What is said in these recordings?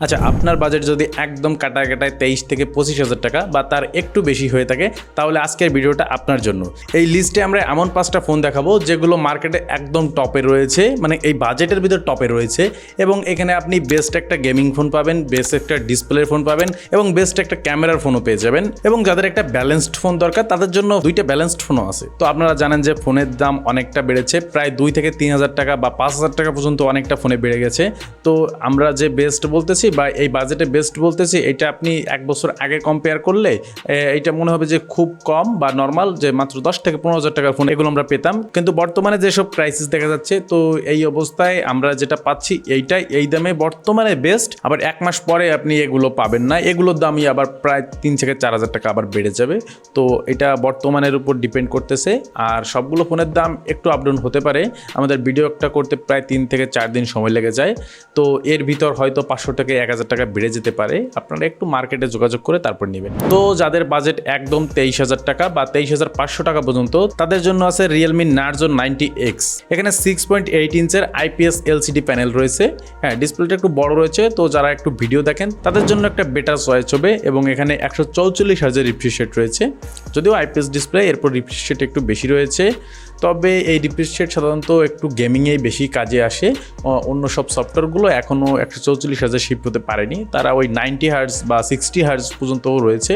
আচ্ছা, আপনার বাজেট যদি একদম কাটায় 23 থেকে 25,000 টাকা বা তার একটু বেশি হয়ে থাকে, তাহলে আজকের ভিডিওটা আপনার জন্য। এই লিস্টে আমরা এমন 5টা ফোন দেখাবো যেগুলো মার্কেটে একদম টপে রয়েছে, মানে এই বাজেটের ভিতর টপে রয়েছে। এবং এখানে আপনি বেস্ট একটা গেমিং ফোন পাবেন, বেস্ট একটা ডিসপ্লের ফোন পাবেন এবং বেস্ট একটা ক্যামেরার ফোনও পেয়ে যাবেন। এবং যাদের একটা ব্যালেন্সড ফোন দরকার তাদের জন্য দুইটা ব্যালেন্সড ফোনও আছে। তো আপনারা জানেন যে ফোনের দাম অনেকটা বেড়েছে, প্রায় 2 থেকে 3,000 টাকা বা 5,000 টাকা পর্যন্ত অনেকটা ফোনে বেড়ে গেছে। তো আমরা যে বেস্ট বলতেছি বা এই বাজেটে বেস্ট বলতেছি, এটা আপনি এক বছর আগে কম্পেয়ার করলে এটা মনে হবে যে খুব কম বা নর্মাল, যে মাত্র 10 থেকে 15,000 টাকার ফোন এগুলো আমরা পেতাম। কিন্তু বর্তমানে যেসব ক্রাইসিস দেখা যাচ্ছে, তো এই অবস্থায় আমরা যেটা পাচ্ছি এইটাই এই দামে বর্তমানে বেস্ট। আবার এক মাস পরে আপনি এগুলো পাবেন না, এগুলোর দামই আবার প্রায় 3 থেকে 4,000 টাকা আবার বেড়ে যাবে। তো এটা বর্তমানের উপর ডিপেন্ড করতেছে। আর সবগুলো ফোনের দাম একটু আপডাউন হতে পারে, আমাদের ভিডিওটা করতে প্রায় 3 থেকে 4 দিন সময় লেগে যায়। তো এর ভিতর হয়তো 500 থেকে 1,000 টাকা বেড়ে যেতে পারে, আপনারা একটু মার্কেটে যোগাযোগ করে তারপর নেবেন। তো যাদের বাজেট একদম 23,000 টাকা বা 23,500 টাকা পর্যন্ত, তাদের জন্য আছে রিয়েলমি নার্জো 90X। এখানে 6.8 ইঞ্চের IPS LCD প্যানেল রয়েছে। হ্যাঁ, ডিসপ্লেটা একটু বড় রয়েছে, তো যারা একটু ভিডিও দেখেন তাদের জন্য একটা বেটার চয়েস হবে। এবং এখানে 144 হার্জের রিফ্রেশ রেট রয়েছে, যদিও IPS ডিসপ্লে এরপর রিফ্রেশ রেট একটু বেশি রয়েছে। তবে এই রিফ্রেশ রেট সাধারণত একটু গেমিংয়েই বেশি কাজে আসে, অন্য সব সফটওয়্যারগুলো এখনও 144 হার্জে শিফট হতে পারেনি, তারা ওই 90 হার্জ বা 60 হার্জ পর্যন্তও রয়েছে।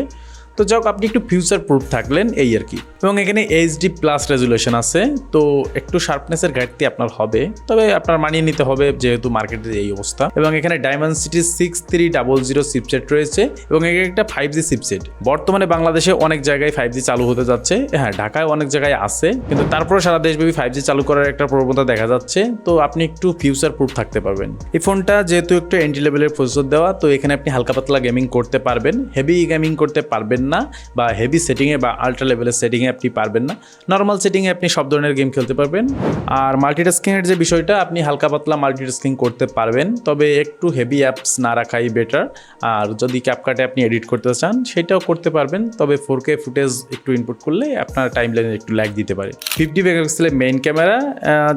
তো যাই হোক, আপনি একটু ফিউচার প্রুফ থাকলেন এই আর কি। এবং এখানে HD+ রেজুলেশন আছে, তো একটু শার্পনেসের ঘাটতি আপনার হবে, তবে আপনার মানিয়ে নিতে হবে যেহেতু মার্কেটের এই অবস্থা। এবং এখানে Dimensity 6300 চিপসেট রয়েছে এবং এখানে একটা 5G চিপসেট। বর্তমানে বাংলাদেশে অনেক জায়গায় 5G চালু হতে যাচ্ছে, হ্যাঁ ঢাকায় অনেক জায়গায় আছে, কিন্তু তারপরে সারা দেশব্যাপী 5G চালু করার একটা প্রবণতা দেখা যাচ্ছে। তো আপনি একটু ফিউচার প্রুফ থাকতে পারবেন। এই ফোনটা যেহেতু একটু এন্ট্রি লেভেলের প্রসেসর দেওয়া, তো এখানে আপনি হালকা পাতলা গেমিং করতে পারবেন, হেভি গেমিং করতে পারবেন না, বা হেভি সেটিংয়ে বা আল্ট্রা লেভেলের সেটিংয়ে আপনি পারবেন না। নর্মাল সেটিংয়ে আপনি সব ধরনের গেম খেলতে পারবেন। আর মাল্টিটাস্কিংয়ের যে বিষয়টা, আপনি হালকা পাতলা মাল্টিটাস্কিং করতে পারবেন, তবে একটু হেভি অ্যাপস না রাখাই বেটার। আর যদি ক্যাপকাটে আপনি এডিট করতে চান সেটাও করতে পারবেন, তবে 4K ফুটেজ একটু ইনপুট করলে আপনার টাইম লাইনে একটু ল্যাগ দিতে পারে। 50 মেগাপিক্সেলের মেইন ক্যামেরা,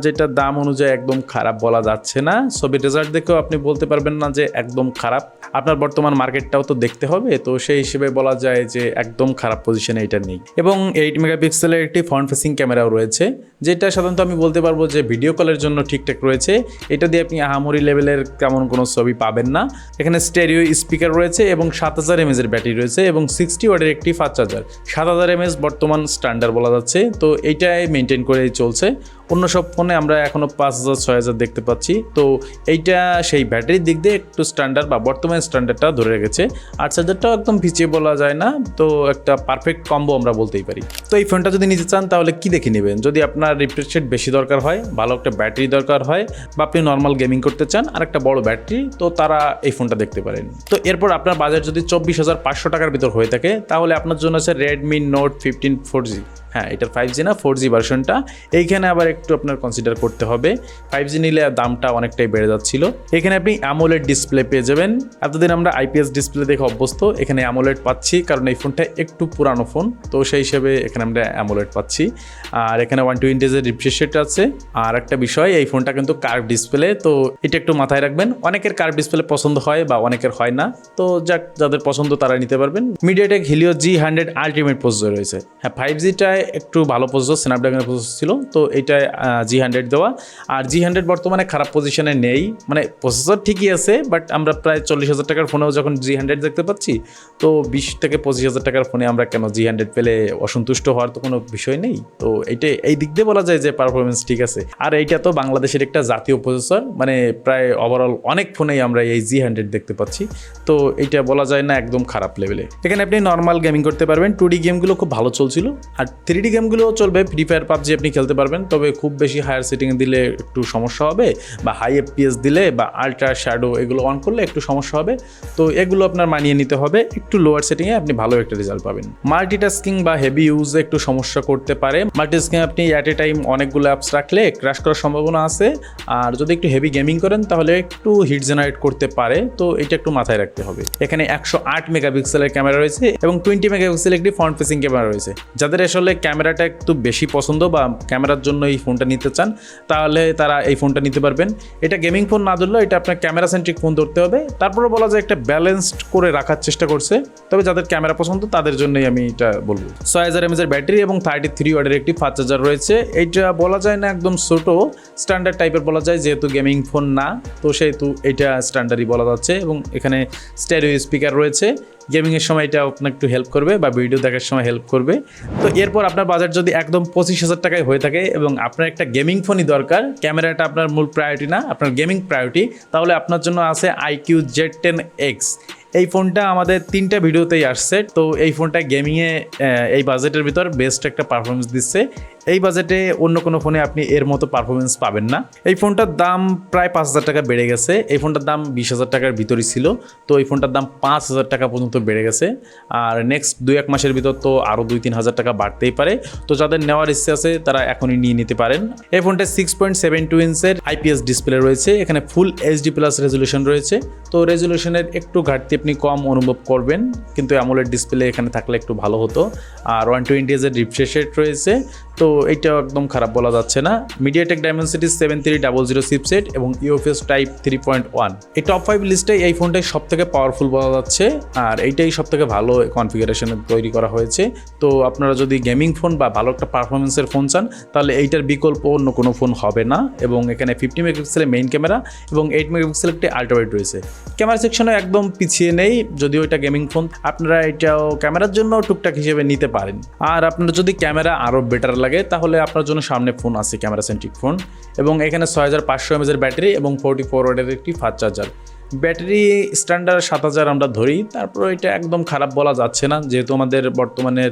যেটা দাম অনুযায়ী একদম খারাপ বলা যাচ্ছে না, ছবির রেজাল্ট দেখেও আপনি বলতে পারবেন না যে একদম খারাপ। আপনার বর্তমান মার্কেটটাও তো দেখতে হবে, তো সেই হিসেবে বলা যায় যে একদম খারাপ পজিশনে এটা নেই। এবং 8 মেগাপিক্সেলের একটি ফ্রন্ট ফেসিং ক্যামেরাও রয়েছে, যেটা সাধারণত আমি বলতে পারবো যে ভিডিও কলের জন্য ঠিকঠাক রয়েছে। এটা দিয়ে আপনি আহামরি লেভেলের তেমন কোনো ছবি পাবেন না। এখানে স্টেরিও স্পিকার রয়েছে এবং 7000 mAh এর ব্যাটারি রয়েছে এবং 60 ওয়াটের একটি ফাস্ট চার্জার। 7000 mAh বর্তমান স্ট্যান্ডার্ড বলা যাচ্ছে, তো এইটাই মেনটেন করেই চলছে। অন্য সব ফোনে আমরা এখনও 5,000 6,000 দেখতে পাচ্ছি, তো এইটা সেই ব্যাটারির দিক দিয়ে একটু স্ট্যান্ডার্ড বা বর্তমান স্ট্যান্ডার্ডটা ধরে রেখেছে। আর চার্জারটাও একদম পিছিয়ে বলা যায় না, তো একটা পারফেক্ট কম্বো আমরা বলতেই পারি। তো এই ফোনটা যদি নিতে চান তাহলে কি দেখে নেবেন? যদি আপনার রিফ্রেশ রেট বেশি দরকার হয়, ভালো একটা ব্যাটারি দরকার হয়, বা আপনি নর্মাল গেমিং করতে চান আর একটা বড় ব্যাটারি, তো তারা এই ফোনটা দেখতে পারেন। তো এরপর আপনার বাজেট যদি 24,500 টাকার ভিতর হয়ে থাকে, তাহলে আপনার জন্য আছে Redmi Note 15 4G। হ্যাঁ, এটার 5G না 4G ভার্সনটা। এইখানে আবার একটু আপনার কনসিডার করতে হবে, 5G নিলে দামটা অনেকটাই বেড়ে যাচ্ছিল। এখানে আপনি AMOLED ডিসপ্লে পেয়ে যাবেন। এতদিন আমরা IPS ডিসপ্লে দেখে অভ্যস্ত, এখানে AMOLED পাচ্ছি কারণ এই ফোনটা একটু পুরানো ফোন, তো সেই হিসেবে এখানে আমরা AMOLED পাচ্ছি। আর এখানে 120 Hz রিফ্রেশ রেট আছে। আর একটা বিষয়, এই ফোনটা কিন্তু কার্ভ ডিসপ্লে, তো এটা একটু মাথায় রাখবেন। অনেকের কার্ভ ডিসপ্লে পছন্দ হয় বা অনেকের হয় না, তো যাদের পছন্দ তারা নিতে পারবেন। MediaTek Helio G100 ultimate processor রয়েছে। হ্যাঁ, 5Gটায় একটু ভালো প্রসেসর, স্ন্যাপড্রাগনের প্রসেসর ছিল, তো এইটায় G100 দেওয়া। আর G100 বর্তমানে খারাপ পজিশনে নেই, মানে প্রসেসর ঠিকই আছে, বাট আমরা প্রায় 40,000 টাকার ফোনেও যখন G100 দেখতে পাচ্ছি, তো 20 থেকে 25,000 টাকার ফোনে আমরা কেন G100 পেলে অসন্তুষ্ট হওয়ার তো কোনো বিষয় নেই। তো এইটা এই দিক দিয়ে বলা যায় যে পারফরমেন্স ঠিক আছে। আর এইটা তো বাংলাদেশের একটা জাতীয় প্রসেসর, মানে প্রায় ওভারঅল অনেক ফোনেই আমরা এই G100 দেখতে পাচ্ছি, তো এইটা বলা যায় না একদম খারাপ লেভেলে। এখানে আপনি নর্মাল গেমিং করতে পারবেন, 2D গেমগুলো খুব ভালো চলছিল, আর 3D গেমগুলোও চলবে। ফ্রি ফায়ার PUBG আপনি খেলতে পারবেন, তবে খুব বেশি হায়ার সেটিংয়ে দিলে একটু সমস্যা হবে, বা হাই FPS দিলে বা আল্ট্রা শ্যাডো এগুলো অন করলে একটু সমস্যা হবে। তো এগুলো আপনার মানিয়ে নিতে হবে, একটু লোয়ার সেটিংয়ে আপনি ভালো একটা রেজাল্ট পাবেন। মাল্টিটাস্কিং বা হেভি ইউজে একটু সমস্যা করতে পারে। মাল্টিটাস্কিং আপনি অ্যাট এ টাইম অনেকগুলো অ্যাপস রাখলে ক্র্যাশ করার সম্ভাবনা আছে, আর যদি একটু হেভি গেমিং করেন তাহলে একটু হিট জেনারেট করতে পারে, তো এটা একটু মাথায় রাখতে হবে। এখানে 108 মেগাপিক্সেলের ক্যামেরা রয়েছে এবং 20 মেগাপিক্সেলের একটি ফ্রন্ট ফেসিং ক্যামেরা রয়েছে। যাদের আসলে ক্যামেরাটা একটু বেশি পছন্দ বা ক্যামেরার জন্য এই ফোনটা নিতে চান তাহলে তারা এই ফোনটা নিতে পারবেন। এটা গেমিং ফোন না ধরলেও এটা আপনার ক্যামেরা সেন্ট্রিক ফোন ধরতে হবে। তারপরে বলা যায় একটা ব্যালেন্সড করে রাখার চেষ্টা করছে, তবে যাদের ক্যামেরা পছন্দ তাদের জন্যই আমি এটা বলবো। 6000 mAh ব্যাটারি এবং 33 ওয়াটের একটি ফাস্ট চার্জার রয়েছে। এইটা বলা যায় না একদম ছোট, স্ট্যান্ডার্ড টাইপের বলা যায়, যেহেতু গেমিং ফোন না তো সেহেতু এটা স্ট্যান্ডার্ডই বলা যাচ্ছে। এবং এখানে স্টেরিও স্পিকার রয়েছে, গেমিংয়ের সময় এটা আপনার একটু হেল্প করবে বা ভিডিও দেখার সময় হেল্প করবে। তো এরপর আপনার বাজেট যদি একদম 25,000 টাকায় হয়ে থাকে এবং আপনার একটা গেমিং ফোনই দরকার, ক্যামেরাটা আপনার মূল প্রায়োরিটি না, আপনার গেমিং প্রায়োরিটি, তাহলে আপনার জন্য আছে IQ Z10X। এই ফোনটা আমাদের 3টা ভিডিওতেই আসছে। তো এই ফোনটা গেমিংয়ে এই বাজেটের ভিতর বেস্ট একটা পারফরমেন্স দিচ্ছে। এই বাজেটে অন্য কোনো ফোনে আপনি এর মতো পারফরমেন্স পাবেন না। এই ফোনটার দাম প্রায় 5,000 টাকা বেড়ে গেছে। এই ফোনটার দাম 20,000 টাকার ভিতরই ছিল, তো এই ফোনটার দাম 5,000 টাকা পর্যন্ত বেড়ে গেছে। আর নেক্সট 2-1 মাসের ভিতর তো আরও 2-3 হাজার টাকা বাড়তেই পারে। তো যাদের নেওয়ার ইচ্ছে আছে তারা এখনই নিয়ে নিতে পারেন। এই ফোনটা 6.72 ইঞ্চের IPS ডিসপ্লে রয়েছে, এখানে ফুল HD+ রেজলিউশন রয়েছে। তো রেজলিউশনের একটু ঘাটতি আপনি কম অনুভব করবেন, কিন্তু অ্যামোলেড ডিসপ্লে এখানে থাকলে একটু ভালো হতো। আর 120 Hz রিফ্রেশ রেট রয়েছে, তো এইটাও একদম খারাপ বলা যাচ্ছে না। MediaTek Dimensity 7300 চিপসেট এবং UFS Type 3.1। এই টপ 5 লিস্টে এই ফোনটাই সবথেকে পাওয়ারফুল বলা যাচ্ছে, আর এইটাই সবথেকে ভালো কনফিগারেশনে তৈরি করা হয়েছে। তো আপনারা যদি গেমিং ফোন বা ভালো একটা পারফরমেন্সের ফোন চান তাহলে এইটার বিকল্প অন্য কোনো ফোন হবে না। এবং এখানে 50 মেগাপিক্সেলের মেইন ক্যামেরা এবং 8 মেগাপিক্সেলের একটি আল্ট্রাওয়াইড রয়েছে। ক্যামেরা সেকশনে একদম পিছিয়ে নেই, যদিও এটা গেমিং ফোন, আপনারা এটাও ক্যামেরার জন্য টুকটাক হিসেবে নিতে পারেন। আর আপনার যদি ক্যামেরা আরও বেটার লাগে তাহলে আপনার জন্য সামনে ফোন আছে ক্যামেরা সেন্ট্রিক ফোন। এবং এখানে 6500 mAh ব্যাটারি এবং 44 ওয়াটের একটি ফাস্ট চার্জার। ব্যাটারি স্ট্যান্ডার্ড 7000 আমরা ধরি, তারপর এটা একদম খারাপ বলা যাচ্ছে না, যেহেতু আমাদের বর্তমানের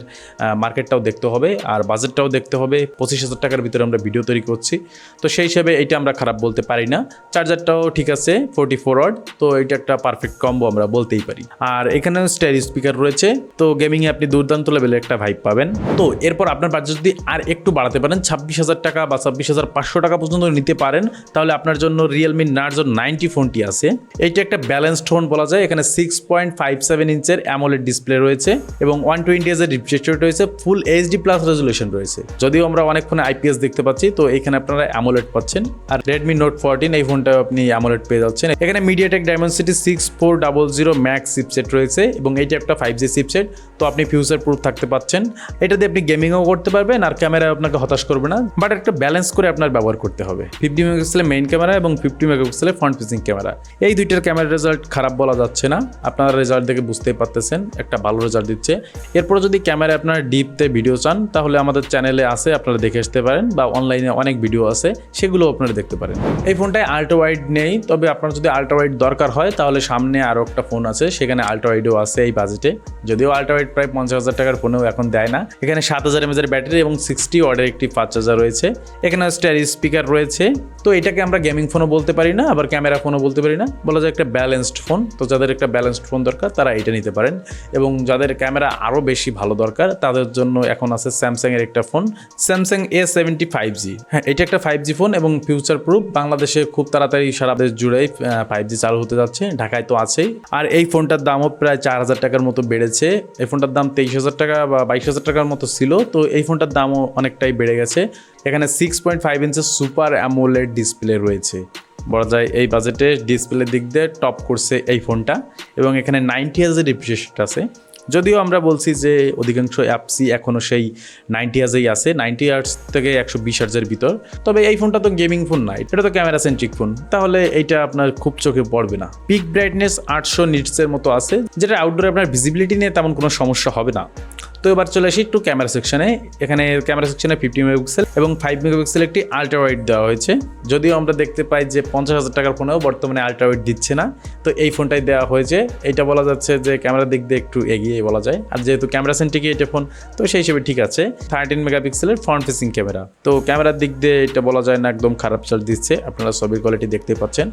মার্কেটটাও দেখতে হবে আর বাজেটটাও দেখতে হবে। 25,000 টাকার ভিতরে আমরা ভিডিও তৈরি করছি, তো সেই হিসেবে এটা আমরা খারাপ বলতে পারি না। চার্জারটাও ঠিক আছে 44 ওয়াট, তো এটা একটা পারফেক্ট কম্বো আমরা বলতেই পারি। আর এখানে স্টেরিও স্পিকার রয়েছে, তো গেমিংয়ে আপনি দুর্দান্ত লেভেলে একটা ভাইব পাবেন। তো এরপর আপনার বাজেট যদি আর একটু বাড়াতে পারেন, 26,000 টাকা বা 26,500 টাকা পর্যন্ত নিতে পারেন, তাহলে আপনার জন্য Realme Narzo 90 ফোনটি আছে। এইটা একটা ব্যালেন্সড ফোন বলা যায়। এখানে 6.57 ইঞ্চের অ্যামোলেড ডিসপ্লে রয়েছে এবং 120 Hz রিফ্রেশ রেট রয়েছে, ফুল HD+ রেজলিউশন রয়েছে। যদিও আমরা অনেক ফোনে IPS দেখতে পাচ্ছি, তো এখানে আপনারা অ্যামোলেড পাচ্ছেন। আর Redmi Note 14 এই ফোনটাও আপনি অ্যামোলেড পেয়ে যাচ্ছেন। এখানে MediaTek Dimensity 6400 Max চিপসেট রয়েছে এবং এইটা একটা 5G চিপসেট, তো আপনি ফিউচার প্রুফ থাকতে পাচ্ছেন। এটা দিয়ে আপনি গেমিংও করতে পারবেন আর ক্যামেরা আপনাকে হতাশ করবে না, বাট একটা ব্যালেন্স করে আপনার ব্যবহার করতে হবে। 50 মেগাপিক্সেলের মেইন ক্যামেরা এবং 50 মেগাপিক্সেলের ফ্রন্ট ফেসিং ক্যামেরা, এই দুইটার ক্যামেরা রেজাল্ট খারাপ বলা যাচ্ছে না। আপনারা রেজাল্ট দেখে বুঝতেই পারতেছেন একটা ভালো রেজাল্ট দিচ্ছে। এরপর যদি ক্যামেরা আপনারা ডিপতে ভিডিও চান তাহলে আমাদের চ্যানেলে আছে, আপনারা দেখে আসতে পারেন, বা অনলাইনে অনেক ভিডিও আছে সেগুলো আপনারা দেখতে পারেন। এই ফোনটায় আল্ট্রা ওয়াইড নেই, তবে আপনার যদি আল্ট্রা ওয়াইড দরকার হয় তাহলে সামনে আরও একটা ফোন আছে, সেখানে আল্ট্রা ওয়াইডও আছে এই বাজেটে। যদিও আল্ট্রা ওয়াইড প্রায় 50,000 টাকার ফোনেও এখন দেয় না। এখানে 7000 mAh ব্যাটারি এবং 60 ওয়াটের একটি ফাস্ট চার্জার রয়েছে। এখানে স্টেরিও স্পিকার রয়েছে। তো এটাকে আমরা গেমিং ফোনও বলতে পারি না, আবার ক্যামেরা ফোনও বলতে পারি না, বলা যায় একটা ব্যালেন্সড ফোন। তো যাদের একটা ব্যালেন্সড ফোন দরকার তারা এটা নিতে পারেন। এবং যাদের ক্যামেরা আরও বেশি ভালো দরকার তাদের জন্য এখন আছে স্যামসাংয়ের একটা ফোন, স্যামসাং A70 5G। হ্যাঁ, এটা একটা 5G ফোন এবং ফিউচার প্রুফ। বাংলাদেশে খুব তাড়াতাড়ি সারা দেশ জুড়েই 5G চালু হতে যাচ্ছে, ঢাকায় তো আছেই। আর এই ফোনটার দামও প্রায় 4,000 টাকার মতো বেড়েছে। এই ফোনটার দাম 23,000 টাকা বা 22,000 টাকার মতো ছিল, তো এই ফোনটার দামও অনেকটাই বেড়ে গেছে। এখানে 6.5 ইঞ্চের সুপার অ্যামোলেড ডিসপ্লে রয়েছে, বলা যায় এই বাজেটে ডিসপ্লের দিক দিয়ে টপ করছে এই ফোনটা। এবং এখানে 90 Hz রিফ্রেশ রেট আছে। যদিও আমরা বলছি যে অধিকাংশ অ্যাপসই এখনও সেই 90 Hzই আছে, 90 Hz থেকে 120 Hz ভিতর। তবে এই ফোনটা তো গেমিং ফোন না, এটা তো ক্যামেরা সেন্ট্রিক ফোন, তাহলে এইটা আপনার খুব চোখে পড়বে না। পিক ব্রাইটনেস 800 নিটসের মতো আছে, যেটা আউটডোরে আপনার ভিজিবিলিটি নিয়ে তেমন কোনো সমস্যা হবে না। তো এবার চলে আসি একটু ক্যামেরা সেকশনে। এখানে ক্যামেরা সেকশনে 50 মেগাপিক্সেল এবং 5 মেগাপিক্সেল একটি আল্ট্রা ওয়াইড দেওয়া হয়েছে। যদিও আমরা দেখতে পাই যে 50,000 টাকার ফোনেও বর্তমানে আল্ট্রা ওয়াইড দিচ্ছে না, তো এই ফোনটাই দেওয়া হয়েছে। এটা বলা যাচ্ছে যে ক্যামেরার দিক দিয়ে একটু এগিয়ে বলা যায়, আর যেহেতু ক্যামেরা সেন্ট্রিক এটা ফোন, তো সেই হিসেবে ঠিক আছে। 13 মেগাপিক্সেলের ফ্রন্ট ফেসিং ক্যামেরা, তো ক্যামেরার দিক দিয়ে এটা বলা যায় না একদম খারাপ চার্জ দিচ্ছে। আপনারা ছবির কোয়ালিটি দেখতেই পাচ্ছেন।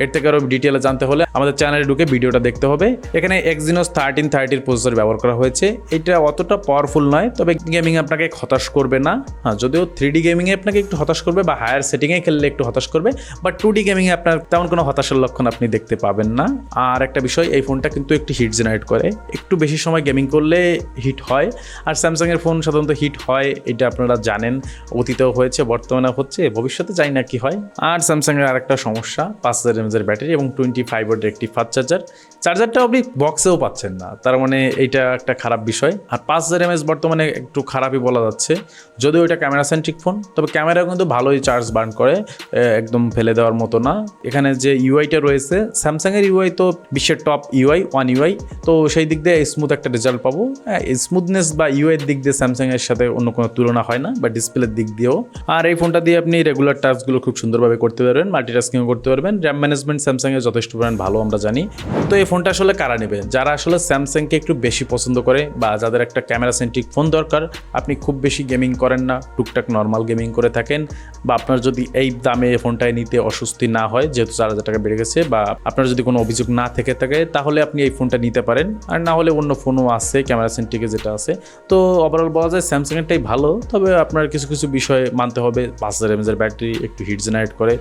এর থেকে আরও ডিটেলে জানতে হলে আমাদের চ্যানেলে ঢুকে ভিডিওটা দেখতে হবে। এখানে Exynos 1330 প্রসেসর ব্যবহার করা হয়েছে। এটা অতটা পাওয়ারফুল নয়, তবে গেমিং আপনাকে হতাশ করবে না। হ্যাঁ, যদিও 3D গেমিংয়ে আপনাকে একটু হতাশ করবে বা হায়ার সেটিংয়ে খেললে একটু হতাশ করবে, বাট 2D গেমিংয়ে আপনার তেমন কোনো হতাশার লক্ষণ আপনি দেখতে পাবেন না। আর একটা বিষয়, এই ফোনটা কিন্তু একটু হিট জেনারেট করে, একটু বেশি সময় গেমিং করলে হিট হয়। আর স্যামসাংয়ের ফোন সাধারণত হিট হয়, এটা আপনারা জানেন, অতীতেও হয়েছে, বর্তমানে হচ্ছে, ভবিষ্যতে জানি না কি হয়। আর স্যামসাংয়ের আরেকটা সমস্যা, 5000 mAh ব্যাটারি এবং 25 ওয়াটের একটি ফাস্ট চার্জার। চার্জারটা আপনি বক্সেও পাচ্ছেন না, তার মানে এইটা একটা খারাপ বিষয়। আর 5000 mAh বর্তমানে একটু খারাপই বলা যাচ্ছে, যদিও এটা ক্যামেরা সেন্ট্রিক ফোন, তবে ক্যামেরা কিন্তু ভালোই চার্জ বার্ন করে, একদম ফেলে দেওয়ার মতো না। এখানে যে ইউআইটা রয়েছে, স্যামসাংয়ের ইউআই তো বিশ্বের টপ ইউআই, ওয়ান ইউআই, তো সেই দিক দিয়ে স্মুথ একটা রেজাল্ট পাবো। স্মুথনেস বা ইউআইয়ের দিক দিয়ে স্যামসাংয়ের সাথে অন্য কোনো তুলনা হয় না, বা ডিসপ্লের দিক দিয়েও। আর এই ফোনটা দিয়ে আপনি রেগুলার টাস্কগুলো খুব সুন্দরভাবে করতে পারবেন, মাল্টিটাস্কিংও করতে পারবেন। র্যাম ম্যানেজমেন্ট স্যামসাংয়ের যথেষ্ট পরিমাণ ভালো আমরা জানি। তো এই ফোনটা আসলে কারা নেবে? যারা আসলে স্যামসাংকে একটু বেশি পছন্দ করে, বা যাদের একটা ক্যামেরা সেন্ট্রিক ফোন দরকার, আপনি খুব বেশি গেমিং করেন না, টুকটাক নর্মাল গেমিং করে থাকেন, বা আপনার যদি এই দামে এই ফোনটায় নিতে অস্বস্তি না হয়, যেহেতু 4000 টাকা বেড়ে গেছে, বা আপনার যদি কোনো অভিযোগ না থেকে থাকে, তাহলে আপনি এই ফোনটা নিতে পারেন। আর না হলে অন্য ফোনও আছে ক্যামেরা সেন্ট্রিকে যেটা আছে। তো ওভারঅল বলা যায় স্যামসাংয়েরটাই ভালো, তবে আপনার কিছু কিছু বিষয় মানতে হবে। 5000 mAh ব্যাটারি, একটু হিট জেনারেট করে,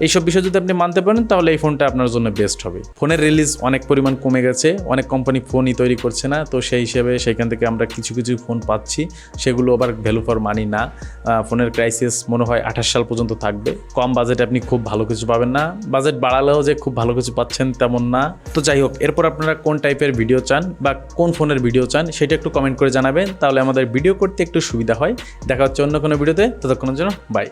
এইসব বিষয় যদি আপনি মানতে পারেন, তাহলে এই ফোনটা আপনার জন্য বেস্ট হবে। ফোনের রিলিজ অনেক পরিমাণ কমে গেছে, অনেক কোম্পানি ফোনই তৈরি করছে না, তো সেই হিসেবে সেইখান থেকে আমরা কিছু কিছু ফোন পাচ্ছি, সেগুলো আবার ভ্যালু ফর মানি না। ফোনের ক্রাইসিস মনে হয় 28 সাল পর্যন্ত থাকবে। কম বাজেটে আপনি খুব ভালো কিছু পাবেন না, বাজেট বাড়ালেও যে খুব ভালো কিছু পাচ্ছেন তেমন না। তো যাই হোক, এরপর আপনারা কোন টাইপের ভিডিও চান বা কোন ফোনের ভিডিও চান, সেটা একটু কমেন্ট করে জানাবেন, তাহলে আমাদের ভিডিও করতে একটু সুবিধা হয়। দেখা হচ্ছে অন্য কোনো ভিডিওতে, ততক্ষণের জন্য বাই।